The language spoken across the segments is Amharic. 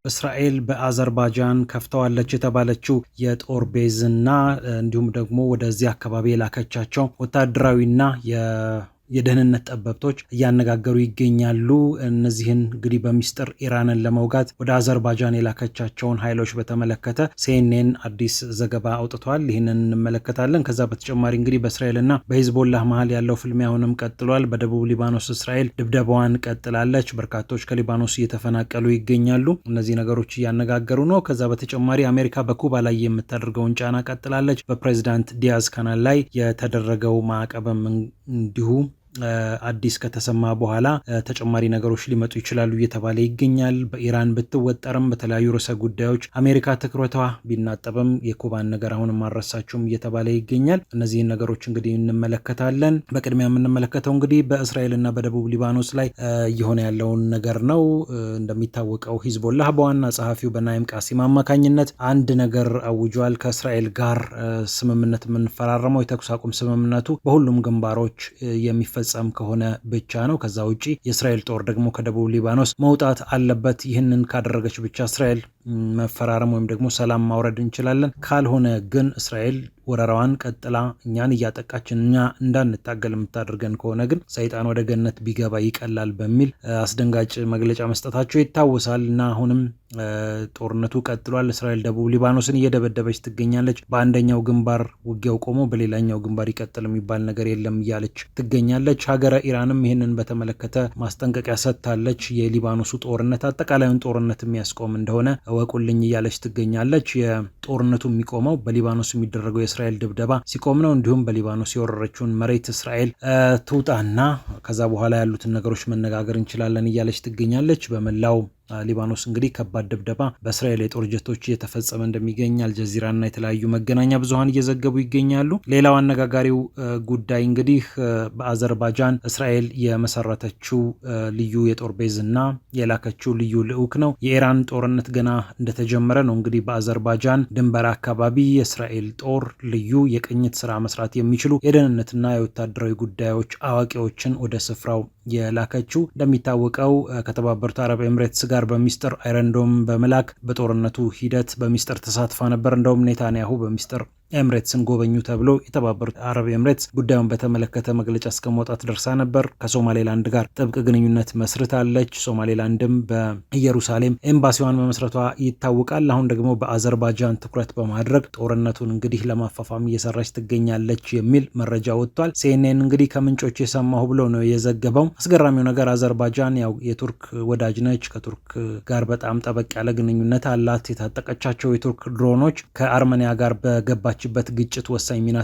እስራኤል በአዘርባይጃን ከፍተዋለች የተባለችው የጦር ቤዝና እንዲሁም ደግሞ ወደዚህ አካባቢ የላከቻቸው ወታደራዊና የደህንነት ጠበብቶች እያነጋገሩ ይገኛሉ። እነዚህን እንግዲህ በሚስጥር ኢራንን ለመውጋት ወደ አዘርባይጃን የላከቻቸውን ኃይሎች በተመለከተ ሲኤንኤን አዲስ ዘገባ አውጥቷል። ይህንን እንመለከታለን። ከዛ በተጨማሪ እንግዲህ በእስራኤልና በሂዝቦላህ መሀል ያለው ፍልሚያውንም ቀጥሏል። በደቡብ ሊባኖስ እስራኤል ድብደባዋን ቀጥላለች። በርካቶች ከሊባኖስ እየተፈናቀሉ ይገኛሉ። እነዚህ ነገሮች እያነጋገሩ ነው። ከዛ በተጨማሪ አሜሪካ በኩባ ላይ የምታደርገውን ጫና ቀጥላለች። በፕሬዚዳንት ዲያዝ ካናል ላይ የተደረገው ማዕቀብም እንዲሁ አዲስ ከተሰማ በኋላ ተጨማሪ ነገሮች ሊመጡ ይችላሉ እየተባለ ይገኛል። በኢራን ብትወጠርም በተለያዩ ርዕሰ ጉዳዮች አሜሪካ ትኩረቷ ቢናጠብም የኩባን ነገር አሁንም አልረሳችውም እየተባለ ይገኛል። እነዚህን ነገሮች እንግዲህ እንመለከታለን። በቅድሚያ የምንመለከተው እንግዲህ በእስራኤልና በደቡብ ሊባኖስ ላይ እየሆነ ያለውን ነገር ነው። እንደሚታወቀው ሂዝቦላህ በዋና ጸሐፊው በናይም ቃሲም አማካኝነት አንድ ነገር አውጇል። ከእስራኤል ጋር ስምምነት የምንፈራረመው የተኩስ አቁም ስምምነቱ በሁሉም ግንባሮች የሚፈጸም ከሆነ ብቻ ነው። ከዛ ውጪ የእስራኤል ጦር ደግሞ ከደቡብ ሊባኖስ መውጣት አለበት። ይህንን ካደረገች ብቻ እስራኤል መፈራረም ወይም ደግሞ ሰላም ማውረድ እንችላለን። ካልሆነ ግን እስራኤል ወረራዋን ቀጥላ እኛን እያጠቃችን እኛ እንዳንታገል የምታደርገን ከሆነ ግን ሰይጣን ወደ ገነት ቢገባ ይቀላል በሚል አስደንጋጭ መግለጫ መስጠታቸው ይታወሳል። እና አሁንም ጦርነቱ ቀጥሏል። እስራኤል ደቡብ ሊባኖስን እየደበደበች ትገኛለች። በአንደኛው ግንባር ውጊያው ቆሞ በሌላኛው ግንባር ይቀጥል የሚባል ነገር የለም እያለች ትገኛለች። ሀገረ ኢራንም ይህንን በተመለከተ ማስጠንቀቂያ ሰጥታለች። የሊባኖሱ ጦርነት አጠቃላዩን ጦርነት የሚያስቆም እንደሆነ እወቁልኝ እያለች ትገኛለች። የጦርነቱ የሚቆመው በሊባኖስ የሚደረገው የእስራኤል ድብደባ ሲቆም ነው። እንዲሁም በሊባኖስ የወረረችውን መሬት እስራኤል ትውጣና ከዛ በኋላ ያሉትን ነገሮች መነጋገር እንችላለን እያለች ትገኛለች። በመላው ሊባኖስ እንግዲህ ከባድ ድብደባ በእስራኤል የጦር ጀቶች እየተፈጸመ እንደሚገኝ አልጀዚራና የተለያዩ መገናኛ ብዙሃን እየዘገቡ ይገኛሉ። ሌላው አነጋጋሪው ጉዳይ እንግዲህ በአዘርባይጃን እስራኤል የመሰረተችው ልዩ የጦር ቤዝና የላከችው ልዩ ልዑክ ነው። የኢራን ጦርነት ገና እንደተጀመረ ነው። እንግዲህ በአዘርባይጃን ድንበር አካባቢ የእስራኤል ጦር ልዩ የቅኝት ስራ መስራት የሚችሉ የደህንነትና የወታደራዊ ጉዳዮች አዋቂዎችን ወደ ስፍራው የላከችው እንደሚታወቀው ከተባበሩት አረብ ኤምሬትስ ጋር በሚስጥር አይረንዶም በመላክ በጦርነቱ ሂደት በሚስጥር ተሳትፋ ነበር። እንደውም ኔታንያሁ በሚስጥር ኤምሬትስን ጎበኙ ተብሎ የተባበሩት አረብ ኤምሬትስ ጉዳዩን በተመለከተ መግለጫ እስከ መውጣት ደርሳ ነበር። ከሶማሌላንድ ጋር ጥብቅ ግንኙነት መስርታለች። ሶማሌላንድም በኢየሩሳሌም ኤምባሲዋን በመስረቷ ይታወቃል። አሁን ደግሞ በአዘርባይጃን ትኩረት በማድረግ ጦርነቱን እንግዲህ ለማፋፋም እየሰራች ትገኛለች የሚል መረጃ ወጥቷል። ሲኤንኤን እንግዲህ ከምንጮች የሰማሁ ብሎ ነው የዘገበው። አስገራሚው ነገር አዘርባይጃን ያው የቱርክ ወዳጅ ነች። ከቱርክ ጋር በጣም ጠበቅ ያለ ግንኙነት አላት። የታጠቀቻቸው የቱርክ ድሮኖች ከአርመኒያ ጋር በገባችበት ግጭት ወሳኝ ሚና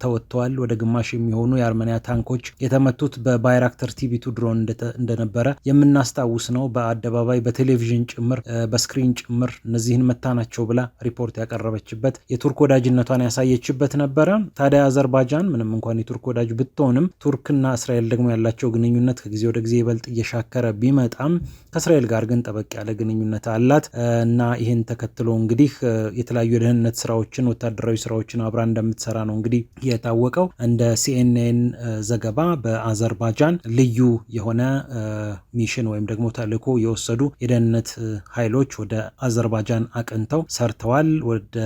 ተወጥተዋል። ወደ ግማሽ የሚሆኑ የአርመኒያ ታንኮች የተመቱት በባይራክተር ቲቪቱ ድሮን እንደነበረ የምናስታውስ ነው። በአደባባይ በቴሌቪዥን ጭምር በስክሪን ጭምር እነዚህን መታናቸው ብላ ሪፖርት ያቀረበችበት የቱርክ ወዳጅነቷን ያሳየችበት ነበረ። ታዲያ አዘርባይጃን ምንም እንኳን የቱርክ ወዳጅ ብትሆንም ቱርክና እስራኤል ደግሞ ያላቸው ግንኙነት ከጊዜ ወደ ጊዜ ይበልጥ እየሻከረ ቢመጣም ከእስራኤል ጋር ግን ጠበቅ ያለ ግንኙነት አላት እና ይህን ተከትሎ እንግዲህ የተለያዩ የደህንነት ስራዎችን ወታደራዊ ስራዎችን አብራ እንደምትሰራ ነው እንግዲህ የታወቀው። እንደ ሲኤንኤን ዘገባ በአዘርባይጃን ልዩ የሆነ ሚሽን ወይም ደግሞ ተልዕኮ የወሰዱ የደህንነት ኃይሎች ወደ አዘርባይጃን አቅንተው ሰርተዋል። ወደ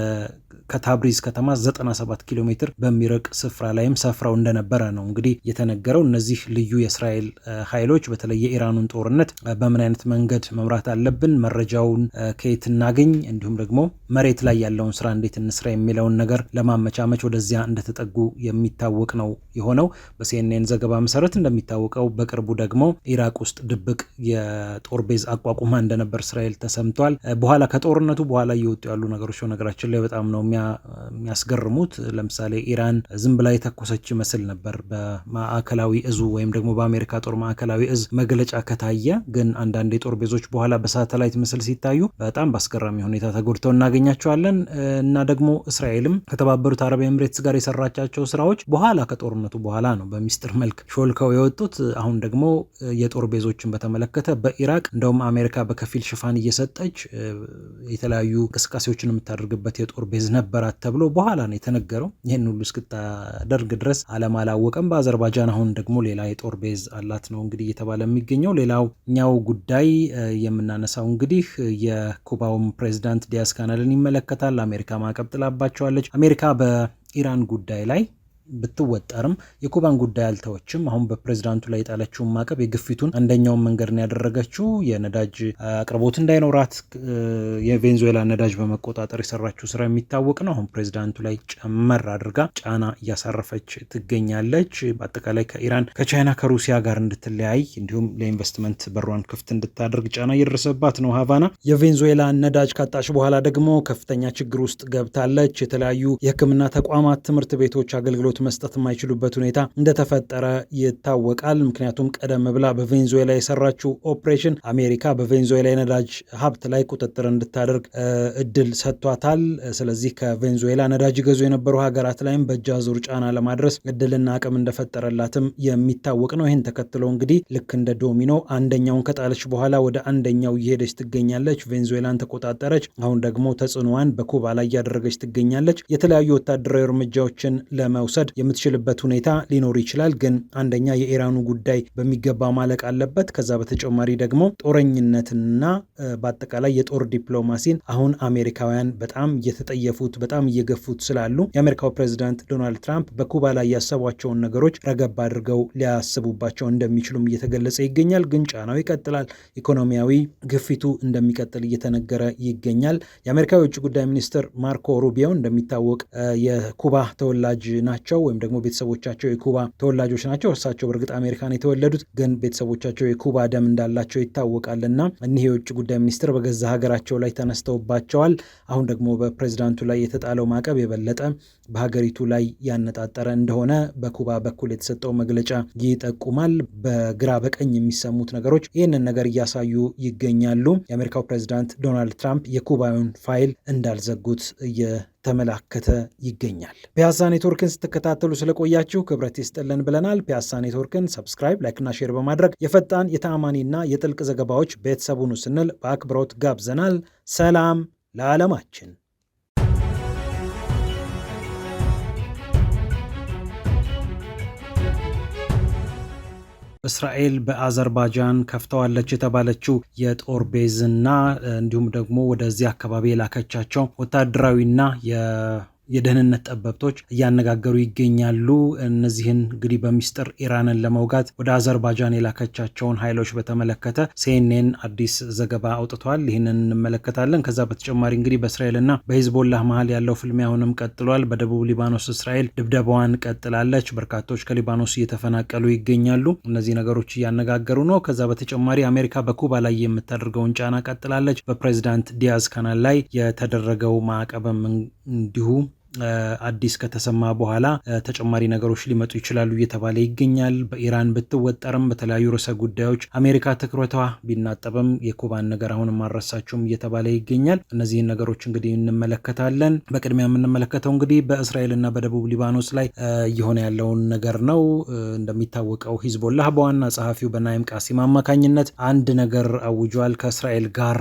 ከታብሪዝ ከተማ 97 ኪሎ ሜትር በሚርቅ ስፍራ ላይም ሰፍረው እንደነበረ ነው እንግዲህ የተነገረው። እነዚህ ልዩ የእስራኤል ኃይሎች በተለይ የኢራኑን ጦርነት በምን አይነት መንገድ መምራት አለብን፣ መረጃውን ከየት እናገኝ፣ እንዲሁም ደግሞ መሬት ላይ ያለውን ስራ እንዴት እንስራ የሚለውን ነገር ለማመቻመች ወደዚያ እንደተጠጉ የሚታወቅ ነው የሆነው። በሲኤንኤን ዘገባ መሰረት እንደሚታወቀው በቅርቡ ደግሞ ኢራቅ ውስጥ ድብቅ የጦር ቤዝ አቋቁማ እንደነበር እስራኤል ተሰምቷል። በኋላ ከጦርነቱ በኋላ እየወጡ ያሉ ነገሮች ነገራችን ላይ በጣም ነው የሚያስገርሙት። ለምሳሌ ኢራን ዝም ብላ የተኮሰች ይመስል ነበር በማዕከላዊ እዙ ወይም ደግሞ በአሜሪካ ጦር ማዕከላዊ እዝ መግለጫ ከታየ፣ ግን አንዳንድ የጦር ቤዞች በኋላ በሳተላይት ምስል ሲታዩ በጣም በአስገራሚ ሁኔታ ተጎድተው እናገኛቸዋለን። እና ደግሞ እስራኤልም ከተባበሩት አረብ ኤምሬትስ ጋር የሰራቻቸው ስራዎች በኋላ ከጦርነቱ በኋላ ነው በሚስጥር መልክ ሾልከው የወጡት። አሁን ደግሞ የጦር ቤዞችን በተመለከተ በኢራቅ እንደውም አሜሪካ በከፊል ሽፋን እየሰጠች የተለያዩ እንቅስቃሴዎችን የምታደርግበት የጦር ቤዝ ነበር ነበራት ተብሎ በኋላ ነው የተነገረው። ይህን ሁሉ እስክታደርግ ድረስ ዓለም አላወቀም። በአዘርባጃን አሁን ደግሞ ሌላ የጦር ቤዝ አላት ነው እንግዲህ እየተባለ የሚገኘው። ሌላኛው ጉዳይ የምናነሳው እንግዲህ የኩባውም ፕሬዚዳንት ዲያዝ ካናልን ይመለከታል። አሜሪካ ማዕቀብ ጥላባቸዋለች። አሜሪካ በኢራን ጉዳይ ላይ ብትወጠርም የኩባን ጉዳይ አልተወችም። አሁን በፕሬዝዳንቱ ላይ የጣለችውን ማዕቀብ የግፊቱን አንደኛውን መንገድ ነው ያደረገችው። የነዳጅ አቅርቦት እንዳይኖራት የቬንዙዌላ ነዳጅ በመቆጣጠር የሰራችው ስራ የሚታወቅ ነው። አሁን ፕሬዝዳንቱ ላይ ጨመር አድርጋ ጫና እያሳረፈች ትገኛለች። በአጠቃላይ ከኢራን ከቻይና ከሩሲያ ጋር እንድትለያይ እንዲሁም ለኢንቨስትመንት በሯን ክፍት እንድታደርግ ጫና እየደረሰባት ነው ሃቫና። የቬንዙዌላ ነዳጅ ካጣች በኋላ ደግሞ ከፍተኛ ችግር ውስጥ ገብታለች። የተለያዩ የሕክምና ተቋማት፣ ትምህርት ቤቶች አገልግሎት መስጠት የማይችሉበት ሁኔታ እንደተፈጠረ ይታወቃል። ምክንያቱም ቀደም ብላ በቬንዙዌላ የሰራችው ኦፕሬሽን አሜሪካ በቬንዙዌላ የነዳጅ ሀብት ላይ ቁጥጥር እንድታደርግ እድል ሰጥቷታል። ስለዚህ ከቬንዙዌላ ነዳጅ ይገዙ የነበሩ ሀገራት ላይም በእጅ አዙር ጫና ለማድረስ እድልና አቅም እንደፈጠረላትም የሚታወቅ ነው። ይህን ተከትሎ እንግዲህ ልክ እንደ ዶሚኖ አንደኛውን ከጣለች በኋላ ወደ አንደኛው እየሄደች ትገኛለች። ቬንዙዌላን ተቆጣጠረች። አሁን ደግሞ ተጽዕኖዋን በኩባ ላይ እያደረገች ትገኛለች። የተለያዩ ወታደራዊ እርምጃዎችን ለመውሰድ የምትችልበት ሁኔታ ሊኖር ይችላል። ግን አንደኛ የኢራኑ ጉዳይ በሚገባ ማለቅ አለበት። ከዛ በተጨማሪ ደግሞ ጦረኝነትና በአጠቃላይ የጦር ዲፕሎማሲን አሁን አሜሪካውያን በጣም እየተጠየፉት በጣም እየገፉት ስላሉ የአሜሪካው ፕሬዚዳንት ዶናልድ ትራምፕ በኩባ ላይ ያሰቧቸውን ነገሮች ረገብ አድርገው ሊያስቡባቸው እንደሚችሉም እየተገለጸ ይገኛል። ግን ጫናው ይቀጥላል። ኢኮኖሚያዊ ግፊቱ እንደሚቀጥል እየተነገረ ይገኛል። የአሜሪካው የውጭ ጉዳይ ሚኒስትር ማርኮ ሩቢዮ እንደሚታወቅ የኩባ ተወላጅ ናቸው ወይም ደግሞ ቤተሰቦቻቸው የኩባ ተወላጆች ናቸው። እርሳቸው በእርግጥ አሜሪካን የተወለዱት ግን ቤተሰቦቻቸው የኩባ ደም እንዳላቸው ይታወቃልና እኒህ የውጭ ጉዳይ ሚኒስትር በገዛ ሀገራቸው ላይ ተነስተውባቸዋል። አሁን ደግሞ በፕሬዝዳንቱ ላይ የተጣለው ማዕቀብ የበለጠ በሀገሪቱ ላይ ያነጣጠረ እንደሆነ በኩባ በኩል የተሰጠው መግለጫ ይጠቁማል። በግራ በቀኝ የሚሰሙት ነገሮች ይህንን ነገር እያሳዩ ይገኛሉ። የአሜሪካው ፕሬዝዳንት ዶናልድ ትራምፕ የኩባውን ፋይል እንዳልዘጉት ተመላከተ ይገኛል። ፒያሳ ኔትወርክን ስትከታተሉ ስለቆያችሁ ክብረት ይስጥልን ብለናል። ፒያሳ ኔትወርክን ሰብስክራይብ፣ ላይክና ሼር በማድረግ የፈጣን የተአማኒና የጥልቅ ዘገባዎች ቤተሰቡን ስንል በአክብሮት ጋብዘናል። ሰላም ለዓለማችን። እስራኤል በአዘርባጃን ከፍተዋለች የተባለችው የጦር ቤዝና እንዲሁም ደግሞ ወደዚህ አካባቢ የላከቻቸው ወታደራዊና የደህንነት ጠበብቶች እያነጋገሩ ይገኛሉ። እነዚህን እንግዲህ በሚስጥር ኢራንን ለመውጋት ወደ አዘርባጃን የላከቻቸውን ኃይሎች በተመለከተ ሲኤንኤን አዲስ ዘገባ አውጥቷል። ይህንን እንመለከታለን። ከዛ በተጨማሪ እንግዲህ በእስራኤልና በሂዝቦላህ መሀል ያለው ፍልሚያ አሁንም ቀጥሏል። በደቡብ ሊባኖስ እስራኤል ድብደባዋን ቀጥላለች። በርካቶች ከሊባኖስ እየተፈናቀሉ ይገኛሉ። እነዚህ ነገሮች እያነጋገሩ ነው። ከዛ በተጨማሪ አሜሪካ በኩባ ላይ የምታደርገውን ጫና ቀጥላለች። በፕሬዚዳንት ዲያዝ ካናል ላይ የተደረገው ማዕቀብም እንዲሁ አዲስ ከተሰማ በኋላ ተጨማሪ ነገሮች ሊመጡ ይችላሉ እየተባለ ይገኛል። በኢራን ብትወጠርም በተለያዩ ርዕሰ ጉዳዮች አሜሪካ ትኩረቷ ቢናጠብም የኩባን ነገር አሁንም አልረሳችውም እየተባለ ይገኛል። እነዚህን ነገሮች እንግዲህ እንመለከታለን። በቅድሚያ የምንመለከተው እንግዲህ በእስራኤልና በደቡብ ሊባኖስ ላይ እየሆነ ያለውን ነገር ነው። እንደሚታወቀው ሂዝቦላህ በዋና ጸሐፊው በናይም ቃሲም አማካኝነት አንድ ነገር አውጇል። ከእስራኤል ጋር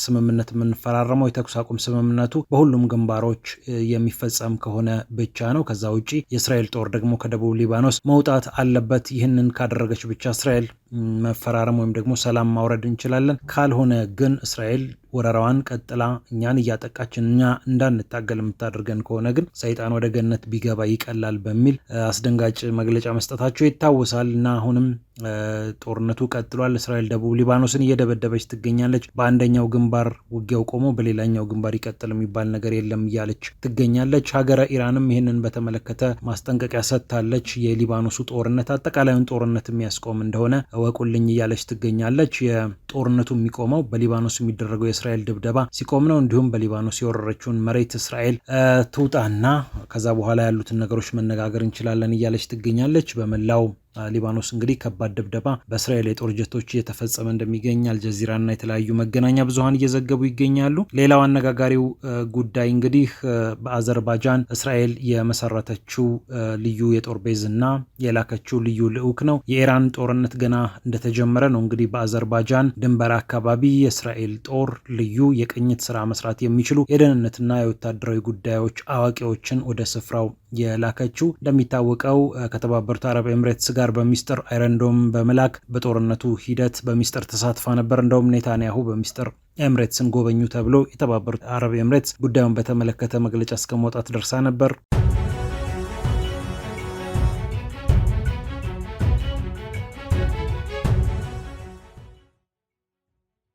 ስምምነት የምንፈራረመው የተኩስ አቁም ስምምነቱ በሁሉም ግንባሮች የሚፈ የሚፈጸም ከሆነ ብቻ ነው። ከዛ ውጪ የእስራኤል ጦር ደግሞ ከደቡብ ሊባኖስ መውጣት አለበት። ይህንን ካደረገች ብቻ እስራኤል መፈራረም ወይም ደግሞ ሰላም ማውረድ እንችላለን። ካልሆነ ግን እስራኤል ወረራዋን ቀጥላ እኛን እያጠቃችን እኛ እንዳንታገል የምታደርገን ከሆነ ግን ሰይጣን ወደ ገነት ቢገባ ይቀላል በሚል አስደንጋጭ መግለጫ መስጠታቸው ይታወሳል። እና አሁንም ጦርነቱ ቀጥሏል። እስራኤል ደቡብ ሊባኖስን እየደበደበች ትገኛለች። በአንደኛው ግንባር ውጊያው ቆሞ በሌላኛው ግንባር ይቀጥል የሚባል ነገር የለም እያለች ትገኛለች። ሀገረ ኢራንም ይህንን በተመለከተ ማስጠንቀቂያ ሰጥታለች። የሊባኖሱ ጦርነት አጠቃላዩን ጦርነት የሚያስቆም እንደሆነ እወቁልኝ እያለች ትገኛለች። የጦርነቱ የሚቆመው በሊባኖስ የሚደረገው የእስራኤል ድብደባ ሲቆም ነው። እንዲሁም በሊባኖስ የወረረችውን መሬት እስራኤል ትውጣና ከዛ በኋላ ያሉትን ነገሮች መነጋገር እንችላለን እያለች ትገኛለች። በመላው ሊባኖስ እንግዲህ ከባድ ድብደባ በእስራኤል የጦር ጀቶች እየተፈጸመ እንደሚገኝ አልጀዚራና የተለያዩ መገናኛ ብዙሃን እየዘገቡ ይገኛሉ። ሌላው አነጋጋሪው ጉዳይ እንግዲህ በአዘርባጃን እስራኤል የመሰረተችው ልዩ የጦር ቤዝና የላከችው ልዩ ልዑክ ነው። የኢራን ጦርነት ገና እንደተጀመረ ነው እንግዲህ በአዘርባጃን ድንበር አካባቢ የእስራኤል ጦር ልዩ የቅኝት ስራ መስራት የሚችሉ የደህንነትና የወታደራዊ ጉዳዮች አዋቂዎችን ወደ ስፍራው የላከችው። እንደሚታወቀው ከተባበሩት አረብ ኤምሬትስ ጋር በሚስጥር አይረንዶም በመላክ በጦርነቱ ሂደት በሚስጥር ተሳትፋ ነበር። እንደውም ኔታንያሁ በሚስጥር ኤምሬትስን ጎበኙ ተብሎ የተባበሩት አረብ ኤምሬትስ ጉዳዩን በተመለከተ መግለጫ እስከ መውጣት ደርሳ ነበር።